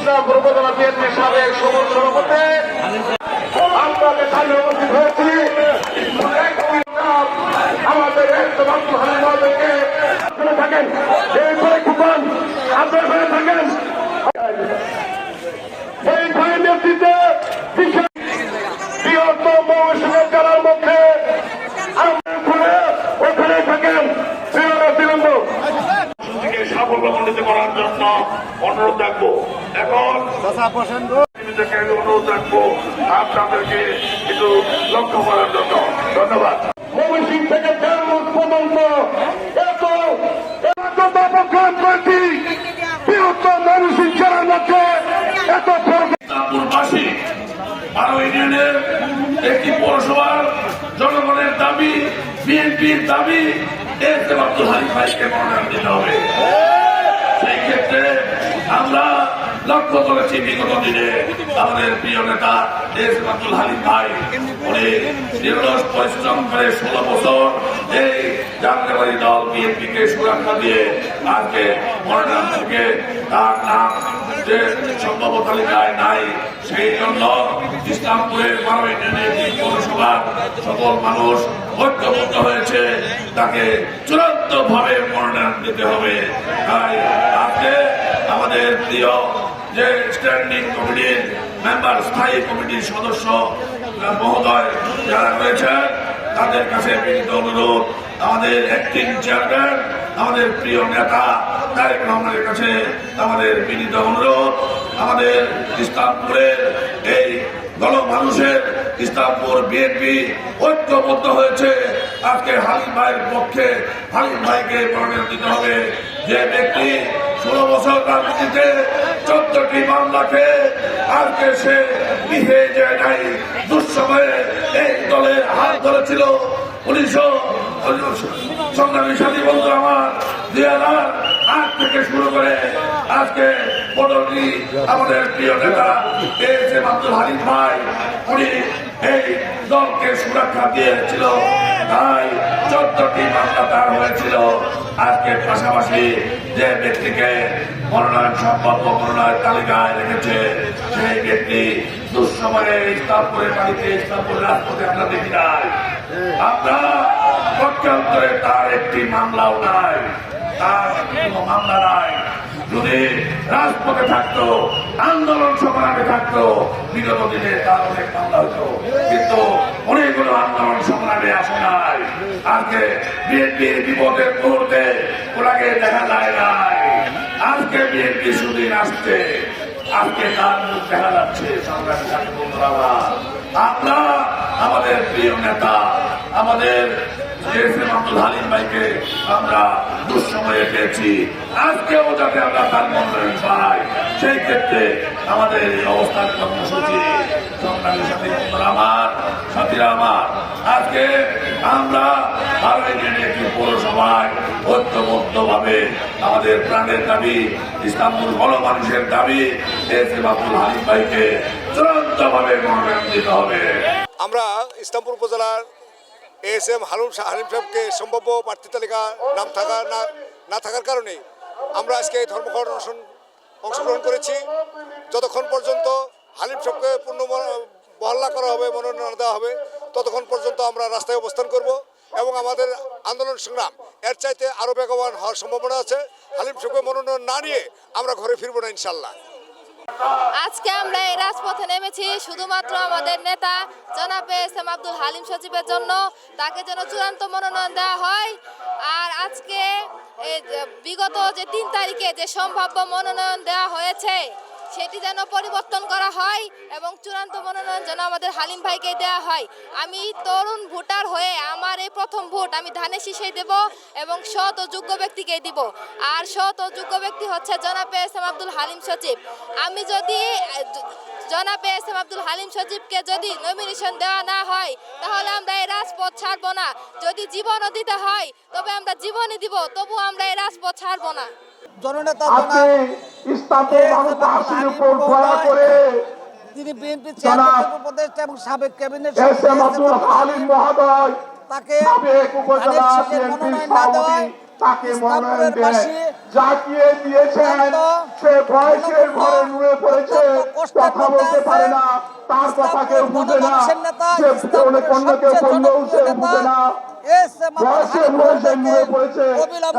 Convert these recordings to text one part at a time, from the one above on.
ইসলামপুর উপজেলা বিএনপির সাবেক সবুজ সভাপতি আমরা এখানে উপস্থিত হয়েছি আমাদের থাকেন এই কুপন আপনার ঘরে থাকেন এই ভাইয়ের নেতৃত্বে বৃহত্তম মৌসুমের জেলার মধ্যে ওখানে থাকেন সাফল্যমণ্ডিত করার জন্য অনুরোধ রাখবো। এখন অনুরোধ রাখবো আপনাদেরকে কিছু লক্ষ্য করার জন্য। ধন্যবাদ। ময়মনসিংহ থেকে দেড়মুখ পর্যন্ত বৃহত্তম ময়মনসিংহ জেলার মধ্যে এত ইসলামপুরবাসী 12 ইউনিয়নের একটি পৌরসভার জনগণের দাবি, বিএনপির দাবি এসএম আব্দুল হালিম ভাইকে মনোনয়ন দিতে হবে। সেই ক্ষেত্রে আমরা লক্ষ্য করেছি বিগত দিনে আমাদের প্রিয় নেতা এসএম আব্দুল হালিম ভাই উনি নিরলস পরিশ্রম করে 16 বছর এই জাতীয়তাবাদী দল বিএনপিকে সুরক্ষা দিয়ে আজকে মনোনয়ন থেকে তার নাম যে সম্ভাব্য তালিকায় নাই, সেই জন্য ইসলামপুরের 12 ইউনিয়নের পৌরসভার সকল মানুষ ঐক্যবদ্ধ হয়েছে, তাকে চূড়ান্ত ভাবে মনোনয়ন দিতে হবে। তাই আজকে আমাদের প্রিয় যে স্ট্যান্ডিং কমিটির মেম্বার, স্থায়ী কমিটির সদস্য মহোদয় যারা রয়েছেন তাদের কাছে বিনীত অনুরোধ, আমাদের অ্যাক্টিং চেয়ারম্যান আমাদের প্রিয় নেতা তারেক রহমানের কাছে আমাদের বিনীত অনুরোধ, আমাদের ইসলামপুরের এই গণমানুষের ইসলামপুর বিএনপি ঐক্যবদ্ধ হয়েছে আজকে হালিম ভাইয়ের পক্ষে। হালিম ভাইকে মনোনয়ন দিতে হবে। যে ব্যক্তি 16 বছর রাজনীতিতে 14টি মামলাকে আজকে সে লিখে যায় নাই, দুঃসময়ে এই দলের হাত ধরেছিল। 1900 সংগ্রামী সাথী বন্ধু আমার 2008 থেকে শুরু করে আজকে পদটি আমাদের প্রিয় নেতা এসএম আব্দুল হালিম ভাই উনি এই দলকে সুরক্ষা দিয়েছিল, তাই 14টি মামলা তার হয়েছিল। আজকে পাশাপাশি যে ব্যক্তিকে মনোনয়ন সম্ভাব্য মনোনয়ন তালিকায় রেখেছে সেই ব্যক্তি দুঃসময়ে ইসলামপুরের বাড়িতে ইসলামপুরের রাজপথে আমরা দেখি নাই। আমরা পক্ষান্তরে তার একটি মামলাও নাই, তার কোনো মামলা নাই। যদি রাজপথে থাকতো, আন্দোলন সংগ্রামে থাকতো, বিগত দিনে তার অনেক মামলা হতো, কিন্তু অনেকগুলো আন্দোলন সংগ্রামে আসে নাই। আজকে বিএনপির বিপদের মুহূর্তে ওনাকে দেখা যায় নাই। আজকে বিএনপি সুদিন আসছে, আজকে তার মুখ দেখা যাচ্ছে। সংগ্রামী সাথী বন্ধুরা, আমরা আমাদের প্রিয় নেতা আমাদের এসএম আব্দুল হালিম ভাইকে আমরা দুঃসময়ে পেয়েছি, আজকেও যাতে আমরা তার মনোনয়ন পাই সেই ক্ষেত্রে আমাদের এই অবস্থান কর্মসূচি। সংগ্রামী সাথী বন্ধুরা আমার, সাথীরা আমার, আজকে আমরা একটি পৌরসভায় ঐক্যবদ্ধ ভাবে আমাদের প্রাণের দাবি, ইসলামপুর গণমানুষের দাবি এসএম আব্দুল হালিম ভাইকে চূড়ান্ত ভাবে মনোনয়ন দিতে হবে। আমরা ইসলামপুর উপজেলার এসএম হালিম সাহেবকে সম্ভাব্য প্রার্থী তালিকা নাম না থাকার কারণে আমরা আজকে এই ধর্মঘট অংশগ্রহণ করেছি। যতক্ষণ পর্যন্ত হালিম সাহেবকে পূর্ণ বহাল্লা করা হবে, মনোনয়ন দেওয়া হবে, ততক্ষণ পর্যন্ত আমরা রাস্তায় অবস্থান করব এবং আমাদের আন্দোলন সংগ্রাম এর চাইতে আরও বেগবান হওয়ার সম্ভাবনা আছে। হালিম সাহেবকে মনোনয়ন না নিয়ে আমরা ঘরে ফিরবো না ইনশাল্লাহ। আজকে আমরা এই রাজপথে নেমেছি শুধুমাত্র আমাদের নেতা জনাব এসএম আব্দুল হালিম সচিবের জন্য, তাকে যেন চূড়ান্ত মনোনয়ন দেওয়া হয়। আর আজকে বিগত যে 3 তারিখে যে সম্ভাব্য মনোনয়ন দেওয়া হয়েছে সেটি যেন পরিবর্তন করা হয় এবং চূড়ান্ত মনোনয়ন যেন আমাদের হালিম ভাইকে দেওয়া হয়। আমি তরুণ ভোটার হয়ে আমার এই প্রথম ভোট আমি ধানের শীষেই দেব এবং সৎ ও যোগ্য ব্যক্তিকেই দিব। আর সৎ ও যোগ্য ব্যক্তি হচ্ছে জনাব এসএম আব্দুল হালিম সচিব। আমি যদি জনাব এসএম আব্দুল হালিম সচিবকে যদি নমিনেশন দেওয়া না হয় তাহলে আমরা এই রাজপথ ছাড়বো না। যদি জীবনও দিতে হয় তবে আমরা জীবনই দিব, তবু আমরা এই রাজপথ ছাড়বো না। তিনি বিএনপি চেয়ারম্যান উপদেষ্টা এবং সাবেক ক্যাবিনেট তাকে মনোনয়ন না দেওয়ায় ইসলামপুরের বাসী জাকিয়ে দিয়েছেন, সে বয়সের ঘরে নুয়ে পড়েছে, কথা বলতে পারে না, তার কথা কেউ বুঝে না, সে অন্য কেউ বললেও সে বুঝে না, বয়সে বয়সে নুয়ে পড়েছে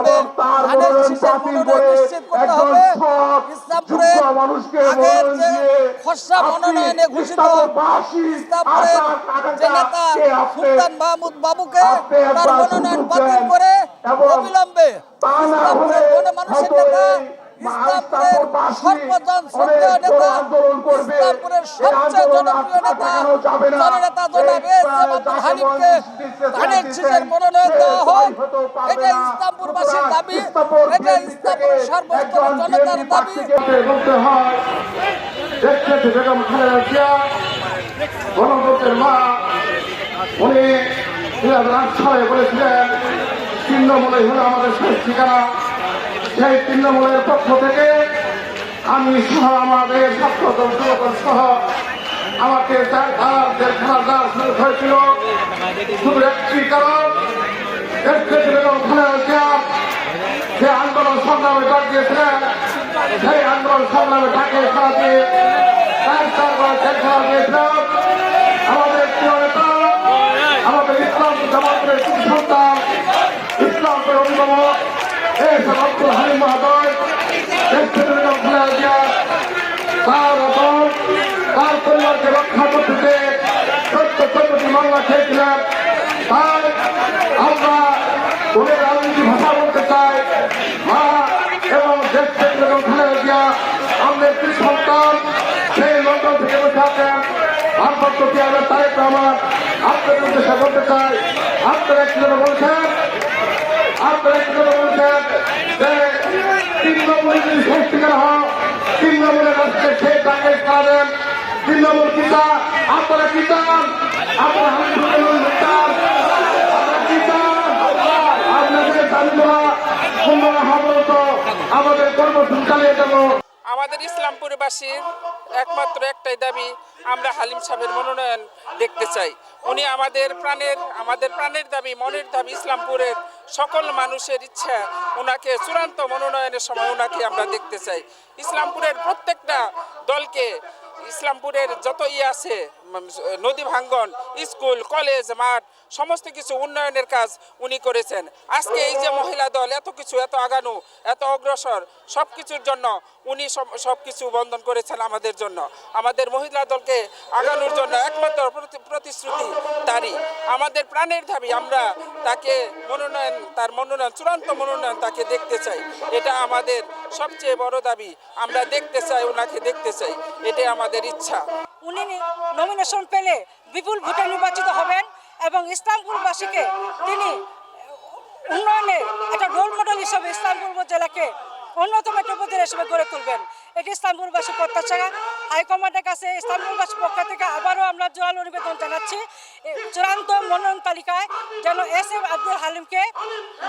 এবং তার মনোনয়ন বাতিল করে একজন সৎ যোগ্য মানুষকে মনোনয়ন দিয়ে মনোনয়নে ঘোষিত সুলতান মাহমুদ বাবুকে তার মনোনয়ন বাতিল করে অবিলম্বে ইসলামপুরের গণমানুষের নেতা, ইসলামপুরের সর্বজন শ্রদ্ধেয় নেতা, ইসলামপুরের সবচেয়ে জনপ্রিয় নেতা জননেতা জনাব এসএম আব্দুল হালিমকে ধানের শীষের মনোনয়ন দেওয়া হোক। এটা ইসলামপুরবাসীর দাবি, এটা ইসলামপুরের সর্বস্তরের জনতার দাবি। বলতে হয় দেখতে বেগম খালেদা জিয়া গণতন্ত্রের মা, উনি 2008 সালে বলেছিলেন তৃণমূলই হলো আমাদের শেষ ঠিকানা। সেই তৃণমূলের পক্ষ থেকে আমি সহ আমাদের ছাত্রদল যুবদল সহ আমাকে জেলখানা দেওয়া শুরু হয়েছিল শুধু একটি কারণ, দেখতে বেগম খালেদা জিয়া যে আন্দোলন সংগ্রামে ডাক দিয়েছিলেন, সেই আন্দোলন সংগ্রামে ডাকে সারা দিয়ে জেলখানা দিয়েছিলাম আমাদের প্রিয় নেতা, আমাদের ইসলাম জামাতের সন্তান, ইসলামের অভিভাবক এসএম আব্দুল হালিম মহোদয়, দেখতে বেগম খালেদা জিয়া তার এবং তার পরিবারকে রক্ষা করতে 14টি মামলা খেয়েছিলেন। তাই আমরা ওদের রাজনীতি ভাষা বলতে চাই, মা এবং দেখতে বেগম খালেদা জিয়া আমাদের একটি সন্তান, সেই লন্ডন থেকে বসে আছেন ভারপ্রাপ্ত চেয়ারম্যান তারেক রহমান, আপনাদের উদ্দেশ্যে বলতে চাই, আপনারা একটি কথা বলছেন যে তৃণমূল যদি সত্যিকার হন, তৃণমূলের রাষ্ট্রের সেই টাকা করাবেন, তৃণমূল কি চান? আপনারা কি চান? আপনারা আপনাদের দাবিগুলা সুন্দর হবে তো আমাদের কর্মসূচি চালিয়ে যাবো। আমাদের ইসলামপুরবাসীর একমাত্র একটাই দাবি, আমরা হালিম সাহেবের মনোনয়ন দেখতে চাই। উনি আমাদের প্রাণের দাবি, মনের দাবি, ইসলামপুরের সকল মানুষের ইচ্ছা, ওনাকে চূড়ান্ত মনোনয়নের সময় ওনাকে আমরা দেখতে চাই। ইসলামপুরের প্রত্যেকটা দলকে, ইসলামপুরের যত আছে নদী ভাঙ্গন, স্কুল, কলেজ, মাঠ, সমস্ত কিছু উন্নয়নের কাজ উনি করেছেন। আজকে এই যে মহিলা দল এত কিছু, এত আগানো, এত অগ্রসর, সব কিছুর জন্য উনি সব কিছু বন্ধন করেছেন আমাদের জন্য, আমাদের মহিলা দলকে আগানোর জন্য একমাত্র প্রতিশ্রুতি তারই। আমাদের প্রাণের দাবি, আমরা তাকে তার মনোনয়ন, চূড়ান্ত মনোনয়ন তাকে দেখতে চাই। এটা আমাদের সবচেয়ে বড় দাবি, আমরা দেখতে চাই, ওনাকে দেখতে চাই, এটাই আমাদের ইচ্ছা। উনি নমিনেশন পেলে বিপুল ভোটে নির্বাচিত হবেন এবং ইসলামপুরবাসীকে তিনি উন্নয়নের একটা রোল মডেল হিসেবে ইসলামপুর জেলাকে অন্যতম একটা উপজেলা হিসেবে গড়ে তুলবেন। এটি ইসলামপুরবাসী প্রত্যাশা। হাইকমান্ডের কাছে ইসলামপুরবাসীর পক্ষ থেকে আবারও আমরা জোরালো নিবেদন জানাচ্ছি, চূড়ান্ত মনোনয়ন তালিকায় যেন এসএম আব্দুল হালিমকে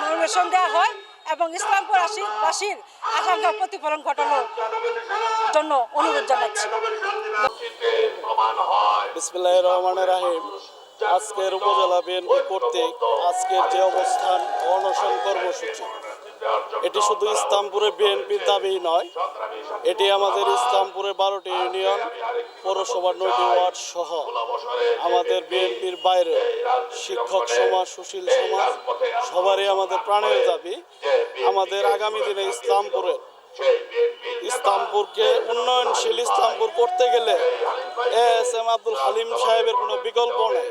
নমিনেশন দেওয়া হয় এবং ইসলামপুরবাসীর আকাঙ্ক্ষা প্রতিফলন ঘটানোর জন্য অনুরোধ জানাচ্ছি। বিসমিল্লাহির রহমানির রহিম। আজকের উপজেলা বিএনপি কর্তৃক আজকের যে অবস্থান অনশন কর্মসূচি, এটি শুধু ইসলামপুরের বিএনপির দাবি নয়, এটি আমাদের ইসলামপুরের 12টি ইউনিয়ন, পৌরসভার 9টি ওয়ার্ড সহ আমাদের বিএনপির বাইরে শিক্ষক সমাজ, সুশীল সমাজ, সবারই আমাদের প্রাণের দাবি। আমাদের আগামী দিনে ইসলামপুরকে উন্নয়নশীল ইসলামপুর করতে গেলে এসএম আব্দুল হালিম সাহেবের কোনো বিকল্প নেই।